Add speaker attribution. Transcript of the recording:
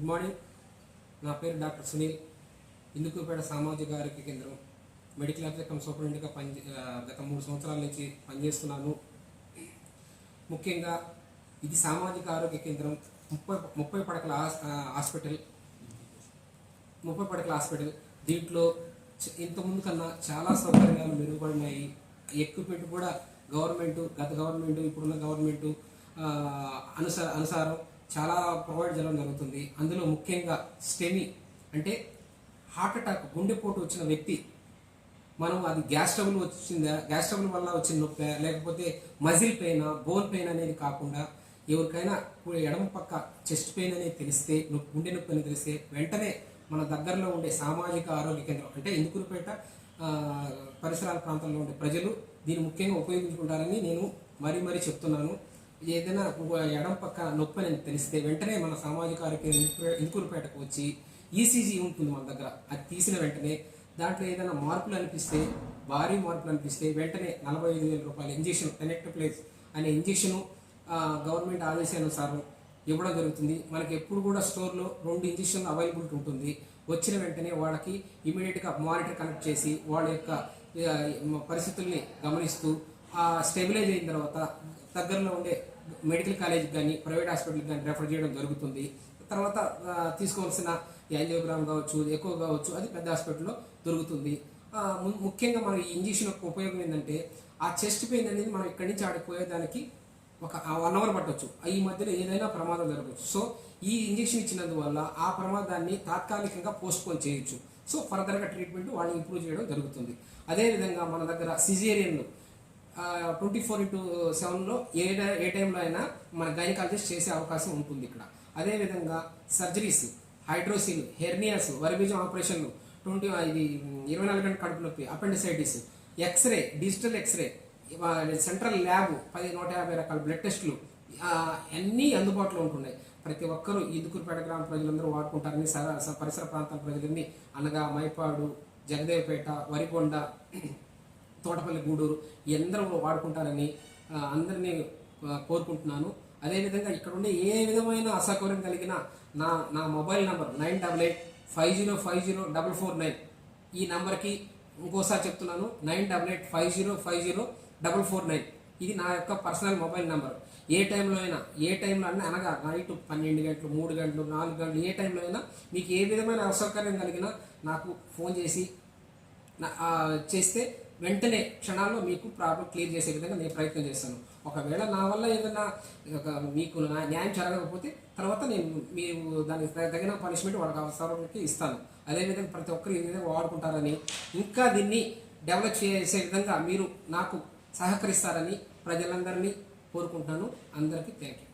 Speaker 1: Morning. నా పేరు doctor Sunil. Indukurpet సామాజిక ఆరోగ్య కేంద్రం మెడికల్ ఆఫీసర్ కమ్ సూపరింటెండెంట్గా గత 3 సంవత్సరాల నుంచి పనిచేస్తున్నాను. ముఖ్యంగా ఇది సామాజిక ఆరోగ్య కేంద్రం 30 పడకల హాస్పిటల్. దీంట్లో ఇంతకుముందు కన్నా చాలా సౌకర్యాలు మెరుగుపడినాయి. ఎక్విప్మెంట్ కూడా గత గవర్నమెంట్ ఇప్పుడున్న గవర్నమెంట్ అనుసారం చాలా ప్రొవైడ్ చేయడం జరుగుతుంది. అందులో ముఖ్యంగా స్టెమీ అంటే హార్ట్ అటాక్, గుండెపోటు వచ్చిన వ్యక్తి మనం అది గ్యాస్ ట్రబుల్ వల్ల వచ్చిన నొప్పి, లేకపోతే మజిల్ పెయిన్, బోన్ పెయిన్ అనేది కాకుండా ఎవరికైనా ఎడమ పక్క చెస్ట్ పెయిన్ అనేది తెలిస్తే, గుండె నొప్పి అని తెలిస్తే వెంటనే మన దగ్గరలో ఉండే సామాజిక ఆరోగ్య కేంద్రం అంటే ఇందుకూరుపేట పరిసరాల ప్రాంతాల్లో ఉండే ప్రజలు దీన్ని ముఖ్యంగా ఉపయోగించుకుంటారని నేను మరీ చెప్తున్నాను. ఏదైనా ఎడం పక్క నొప్పి అని తెలిస్తే వెంటనే మన సామాజిక ఆరోగ్య ఇందుకూరుపేటకు వచ్చి ఈసీజీ ఉంటుంది మన దగ్గర. అది తీసిన వెంటనే దాంట్లో ఏదైనా భారీ మార్పులు అనిపిస్తే వెంటనే 45,000 రూపాయల ఇంజెక్షన్, టెనెక్టోప్లేస్ అనే ఇంజెక్షను గవర్నమెంట్ ఆదేశానుసారం ఇవ్వడం జరుగుతుంది. మనకి ఎప్పుడు కూడా స్టోర్లో 2 ఇంజెక్షన్లు అవైలబిలిటీ ఉంటుంది. వచ్చిన వెంటనే వాళ్ళకి ఇమీడియట్గా మానిటర్ కనెక్ట్ చేసి వాళ్ళ యొక్క పరిస్థితుల్ని గమనిస్తూ స్టెబిలైజ్ అయిన తర్వాత దగ్గరలో ఉండే మెడికల్ కాలేజ్కి కానీ ప్రైవేట్ హాస్పిటల్కి కానీ రెఫర్ చేయడం జరుగుతుంది. తర్వాత తీసుకోవాల్సిన యాంజియోగ్రామ్ కావచ్చు, ఎక్కువ కావచ్చు, అది పెద్ద హాస్పిటల్లో దొరుకుతుంది. ముఖ్యంగా మన ఈ ఇంజెక్షన్ యొక్క ఉపయోగం ఏంటంటే ఆ చెస్ట్ పెయిన్ అనేది మనం ఇక్కడి నుంచి ఆడిపోయేదానికి ఒక 1 అవర్ పట్టవచ్చు. ఈ మధ్యలో ఏదైనా ప్రమాదం జరగవచ్చు. సో ఈ ఇంజెక్షన్ ఇచ్చినందువల్ల ఆ ప్రమాదాన్ని తాత్కాలికంగా పోస్ట్పోన్ చేయొచ్చు. సో ఫర్దర్గా ట్రీట్మెంట్ వాళ్ళని ఇంప్రూవ్ చేయడం జరుగుతుంది. అదేవిధంగా మన దగ్గర సిజేరియన్లు 24/7లో ఏ టైంలో అయినా మన గైనకాలజిస్ట్ చేసే అవకాశం ఉంటుంది ఇక్కడ. అదేవిధంగా సర్జరీస్, హైడ్రోసిల్, హెర్నియాస్, వరిబీజం ఆపరేషన్లు, 24 గంటల కడుపు నొప్పి, appendicitis, X-ray, digital X-ray, central lab, 150 రకాల బ్లడ్ టెస్టులు అన్నీ అందుబాటులో ఉంటున్నాయి. ప్రతి ఒక్కరూ ఇందుకూరుపేట గ్రామ ప్రజలందరూ వాడుకుంటారని పరిసర ప్రాంతాల ప్రజలన్నీ అనగా మైపాడు, జగదేవపేట, వరికొండ, తోటపల్లి, గూడూరు అందరూ వాడుకుంటారని అందరినీ కోరుకుంటున్నాను. అదేవిధంగా ఇక్కడ ఉండే ఏ విధమైన అసౌకర్యం కలిగిన నా మొబైల్ నంబర్ 9885050449 ఈ నంబర్కి ఇంకోసారి చెప్తున్నాను, 9885050449. ఇది నా యొక్క పర్సనల్ మొబైల్ నంబర్. ఏ టైంలో అయినా అనగా నైట్ 12 గంటలు, 3 గంటలు, 4 గంటలు, ఏ టైంలో అయినా మీకు ఏ విధమైన అసౌకర్యం కలిగినా నాకు ఫోన్ చేస్తే వెంటనే క్షణాల్లో మీకు ప్రాబ్లం క్లియర్ చేసే విధంగా నేను ప్రయత్నం చేస్తాను. ఒకవేళ నా వల్ల ఏదైనా మీకు న్యాయం జరగకపోతే తర్వాత మీరు దానికి తగిన పనిష్మెంట్ వాళ్ళకి అవసరానికి ఇస్తాను. అదేవిధంగా ప్రతి ఒక్కరు ఈ విధంగా వాడుకుంటారని, ఇంకా దీన్ని డెవలప్ చేసే విధంగా మీరు నాకు సహకరిస్తారని ప్రజలందరినీ కోరుకుంటున్నాను. అందరికీ థ్యాంక్ యూ.